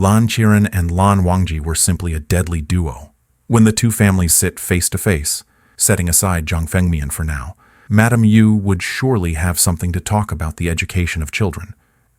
Lan Qiren and Lan Wangji were simply a deadly duo. When the two families sit face to face, setting aside Zhang Fengmian for now, Madame Yu would surely have something to talk about the education of children.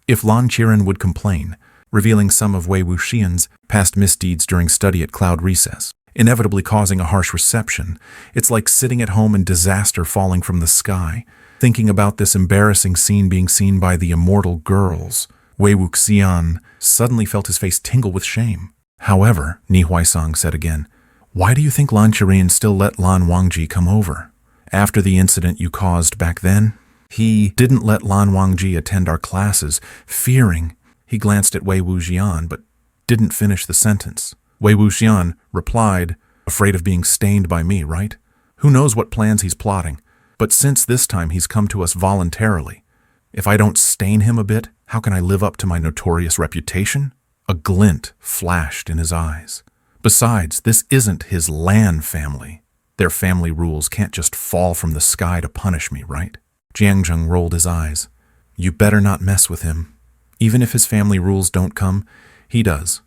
If Lan Qiren would complain, revealing some of Wei Wuxian's past misdeeds during study at Cloud Recess, inevitably causing a harsh reception, it's like sitting at home and disaster falling from the sky, thinking about this embarrassing scene being seen by the immortal girls. Wei Wuxian suddenly felt his face tingle with shame. However, Ni Huaisang said again, "Why do you think Lan Qiren still let Lan Wangji come over? After the incident you caused back then, he didn't let Lan Wangji attend our classes, fearing." He glanced at Wei Wuxian, but didn't finish the sentence. Wei Wuxian replied, "Afraid of being stained by me, right? Who knows what plans he's plotting? But since this time he's come to us voluntarily. If I don't stain him a bit, how can I live up to my notorious reputation?" A glint flashed in his eyes. Besides, this isn't his Lan family. Their family rules can't just fall from the sky to punish me, right? Jiangzheng rolled his eyes. "You better not mess with him. Even if his family rules don't come, he does,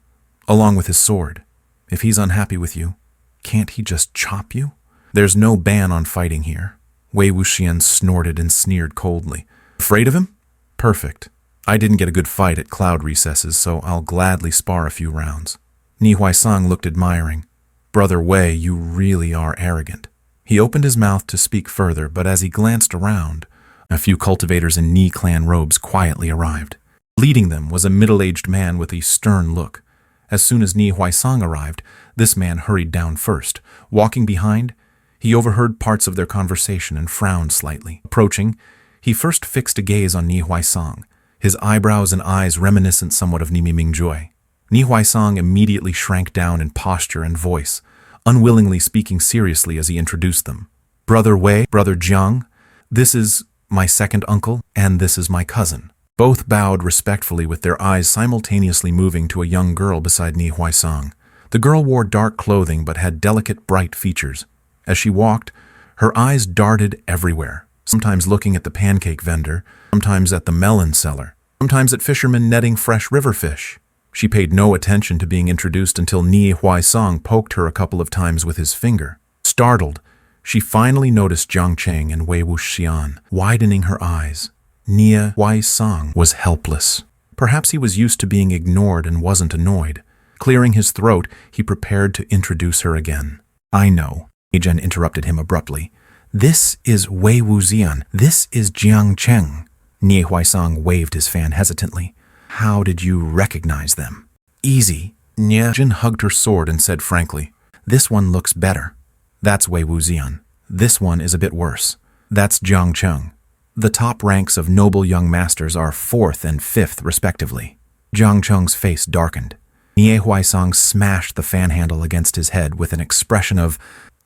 along with his sword. If he's unhappy with you, can't he just chop you? There's no ban on fighting here." Wei Wuxian snorted and sneered coldly. "Afraid of him? Perfect. I didn't get a good fight at Cloud Recesses, so I'll gladly spar a few rounds." Ni Huaisang looked admiring. "Brother Wei, you really are arrogant." He opened his mouth to speak further, but as he glanced around, a few cultivators in Ni clan robes quietly arrived. Leading them was a middle-aged man with a stern look. As soon as Ni Huaisang arrived, this man hurried down first. Walking behind, he overheard parts of their conversation and frowned slightly. Approaching, he first fixed a gaze on Ni Huaisang, his eyebrows and eyes reminiscent somewhat of Ni Mingjoy. Ni Huaisang immediately shrank down in posture and voice, unwillingly speaking seriously as he introduced them. "Brother Wei, Brother Jiang, this is my second uncle, and this is my cousin." Both bowed respectfully with their eyes simultaneously moving to a young girl beside Ni Huaisang. The girl wore dark clothing but had delicate, bright features. As she walked, her eyes darted everywhere, sometimes looking at the pancake vendor, sometimes at the melon seller, sometimes at fishermen netting fresh river fish. She paid no attention to being introduced until Ni Huaisang poked her a couple of times with his finger. Startled, she finally noticed Jiang Cheng and Wei Wuxian, widening her eyes. Ni Huaisang was helpless. Perhaps he was used to being ignored and wasn't annoyed. Clearing his throat, he prepared to introduce her again. "I know," Zhan interrupted him abruptly. "This is Wei Wuxian. This is Jiang Cheng." Ni Huaisang waved his fan hesitantly. "How did you recognize them?" "Easy." Zhan hugged her sword and said frankly, "This one looks better. That's Wei Wuxian. This one is a bit worse. That's Jiang Cheng." The top ranks of noble young masters are 4th and 5th, respectively. Jiang Cheng's face darkened. Ni Huaisang smashed the fan handle against his head with an expression of,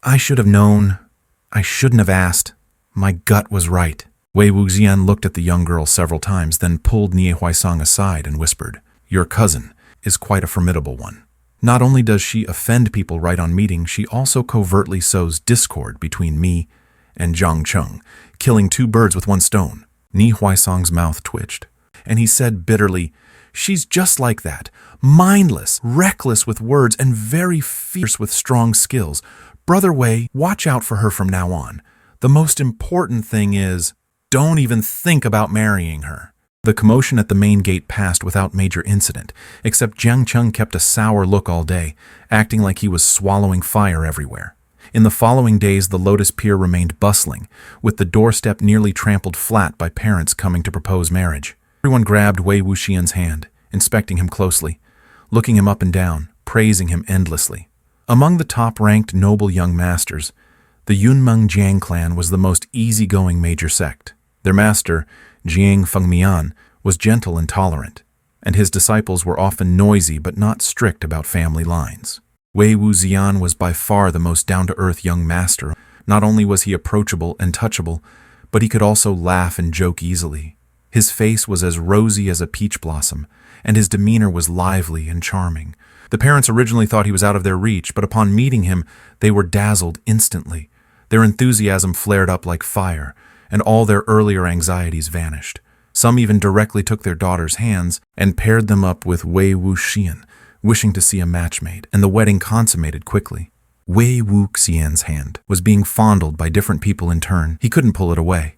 "I should have known. I shouldn't have asked. My gut was right." Wei Wuxian looked at the young girl several times, then pulled Ni Huaisang aside and whispered, "Your cousin is quite a formidable one. Not only does she offend people right on meeting, she also covertly sows discord between me and Jiang Cheng, killing 2 birds with 1 stone." Ni Huaisang's mouth twitched, and he said bitterly, "She's just like that, mindless, reckless with words, and very fierce with strong skills. Brother Wei, watch out for her from now on. The most important thing is, don't even think about marrying her." The commotion at the main gate passed without major incident, except Jiang Cheng kept a sour look all day, acting like he was swallowing fire everywhere. In the following days, the Lotus Pier remained bustling, with the doorstep nearly trampled flat by parents coming to propose marriage. Everyone grabbed Wei Wuxian's hand, inspecting him closely, looking him up and down, praising him endlessly. Among the top-ranked noble young masters, the Yunmeng Jiang clan was the most easygoing major sect. Their master, Jiang Fengmian, was gentle and tolerant, and his disciples were often noisy but not strict about family lines. Wei Wuxian was by far the most down-to-earth young master. Not only was he approachable and touchable, but he could also laugh and joke easily. His face was as rosy as a peach blossom, and his demeanor was lively and charming. The parents originally thought he was out of their reach, but upon meeting him, they were dazzled instantly. Their enthusiasm flared up like fire, and all their earlier anxieties vanished. Some even directly took their daughter's hands and paired them up with Wei Wuxian, wishing to see a match made and the wedding consummated quickly. Wei Wuxian's hand was being fondled by different people in turn. He couldn't pull it away,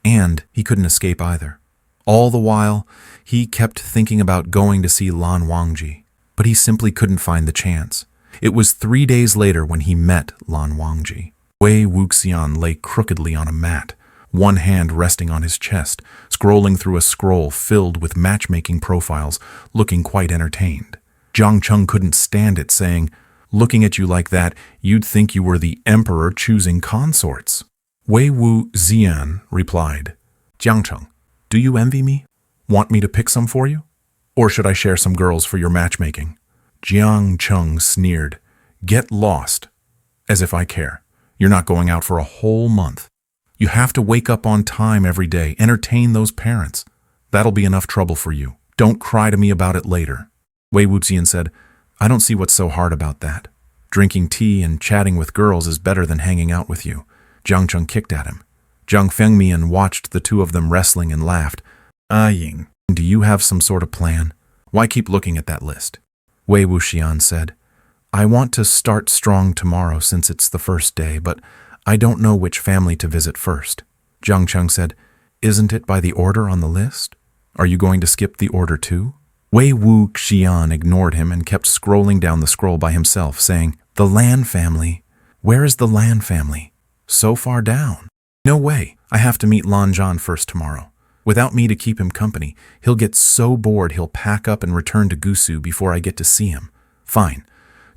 and he couldn't escape either. All the while, he kept thinking about going to see Lan Wangji, but he simply couldn't find the chance. It was 3 days later when he met Lan Wangji. Wei Wuxian lay crookedly on a mat, one hand resting on his chest, scrolling through a scroll filled with matchmaking profiles, looking quite entertained. Jiang Cheng couldn't stand it, saying, "Looking at you like that, you'd think you were the emperor choosing consorts." Wei Wuxian replied, "Jiang Cheng, do you envy me? Want me to pick some for you? Or should I share some girls for your matchmaking?" Jiang Cheng sneered, "Get lost. As if I care. You're not going out for a whole month. You have to wake up on time every day, entertain those parents. That'll be enough trouble for you. Don't cry to me about it later." Wei Wuxian said, "I don't see what's so hard about that. Drinking tea and chatting with girls is better than hanging out with you." Jiang Cheng kicked at him. Zhang Fengmian watched the two of them wrestling and laughed. Ying, do you have some sort of plan? Why keep looking at that list?" Wei Wuxian said, "I want to start strong tomorrow since it's the first day, but I don't know which family to visit first." Jiang Cheng said, "Isn't it by the order on the list? Are you going to skip the order too?" Wei Wuxian ignored him and kept scrolling down the scroll by himself, saying, "The Lan family. Where is the Lan family? So far down. No way. I have to meet Lan Zhan first tomorrow. Without me to keep him company, he'll get so bored he'll pack up and return to Gusu before I get to see him. Fine.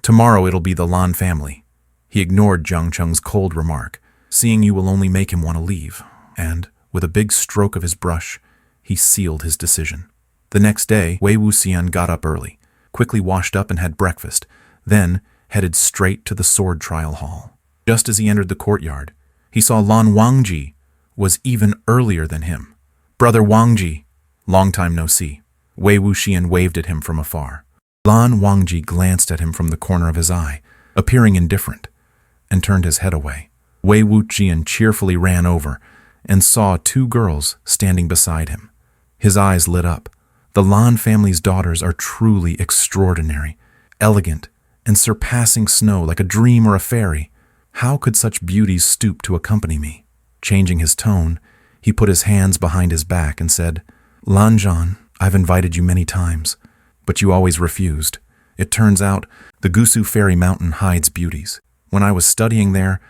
Tomorrow it'll be the Lan family." He ignored Jiang Cheng's cold remark. "Seeing you will only make him want to leave." And, with a big stroke of his brush, he sealed his decision. The next day, Wei Wuxian got up early, quickly washed up and had breakfast, then headed straight to the sword trial hall. Just as he entered the courtyard, he saw Lan Wangji was even earlier than him. "Brother Wangji, long time no see." Wei Wuxian waved at him from afar. Lan Wangji glanced at him from the corner of his eye, appearing indifferent, and turned his head away. Wei Wuxian cheerfully ran over and saw two girls standing beside him. His eyes lit up. The Lan family's daughters are truly extraordinary, elegant, and surpassing snow like a dream or a fairy. How could such beauties stoop to accompany me? Changing his tone, he put his hands behind his back and said, "Lan Zhan, I've invited you many times, but you always refused. It turns out the Gusu Fairy Mountain hides beauties. When I was studying there,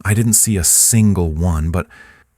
I didn't see a single one, but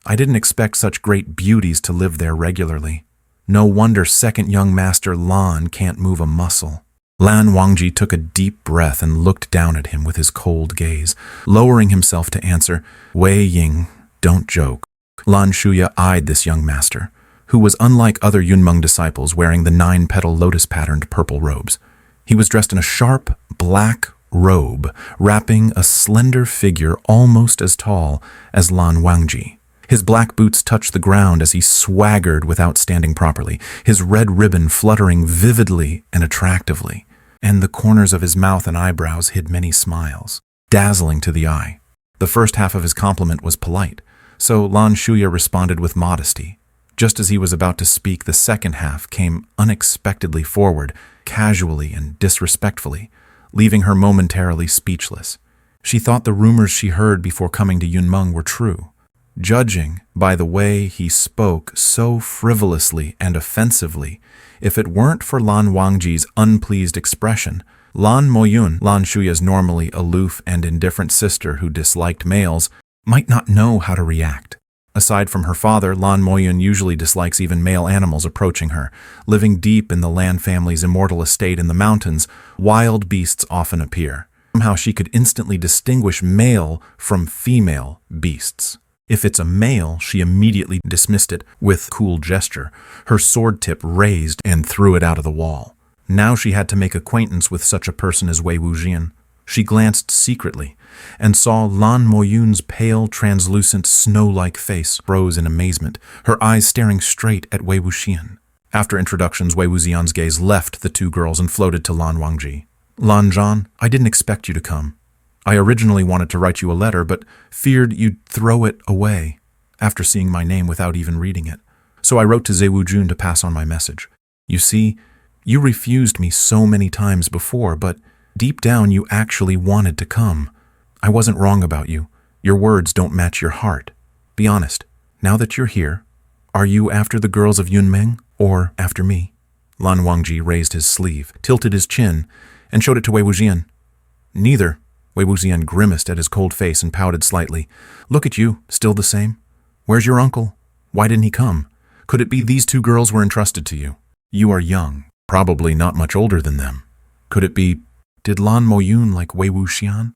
I didn't expect such great beauties to live there regularly. No wonder second young master Lan can't move a muscle." Lan Wangji took a deep breath and looked down at him with his cold gaze, lowering himself to answer, "Wei Ying, don't joke." Lan Shuya eyed this young master, who was unlike other Yunmeng disciples wearing the 9-petal lotus-patterned purple robes. He was dressed in a sharp, black robe, wrapping a slender figure almost as tall as Lan Wangji. His black boots touched the ground as he swaggered without standing properly, his red ribbon fluttering vividly and attractively, and the corners of his mouth and eyebrows hid many smiles, dazzling to the eye. The first half of his compliment was polite, so Lan Shuya responded with modesty. Just as he was about to speak, the second half came unexpectedly forward, casually and disrespectfully, leaving her momentarily speechless. She thought the rumors she heard before coming to Yunmeng were true. Judging by the way he spoke so frivolously and offensively, if it weren't for Lan Wangji's unpleased expression, Lan Moyun, Lan Shuya's normally aloof and indifferent sister who disliked males, might not know how to react. Aside from her father, Lan Moyun usually dislikes even male animals approaching her. Living deep in the Lan family's immortal estate in the mountains, wild beasts often appear. Somehow she could instantly distinguish male from female beasts. If it's a male, she immediately dismissed it with cool gesture, her sword tip raised and threw it out of the wall. Now she had to make acquaintance with such a person as Wei Wuxian. She glanced secretly and saw Lan Moyun's pale, translucent, snow-like face froze in amazement, her eyes staring straight at Wei Wuxian. After introductions, Wei Wuxian's gaze left the two girls and floated to Lan Wangji. "Lan Zhan, I didn't expect you to come. I originally wanted to write you a letter, but feared you'd throw it away after seeing my name without even reading it. So I wrote to Zewujun to pass on my message. You see, You refused me so many times before, but deep down you actually wanted to come. I wasn't wrong about you. Your words don't match your heart. Be honest, now that you're here, are you after the girls of Yunmeng or after me? Lan Wangji raised his sleeve, tilted his chin, and showed it to Wei Wuxian. Neither. Wei Wuxian grimaced at his cold face and pouted slightly. Look at you, still the same. Where's your uncle? Why didn't he come? Could it be these two girls were entrusted to you? You are young, probably not much older than them. Could it be, did Lan Moyun like Wei Wuxian?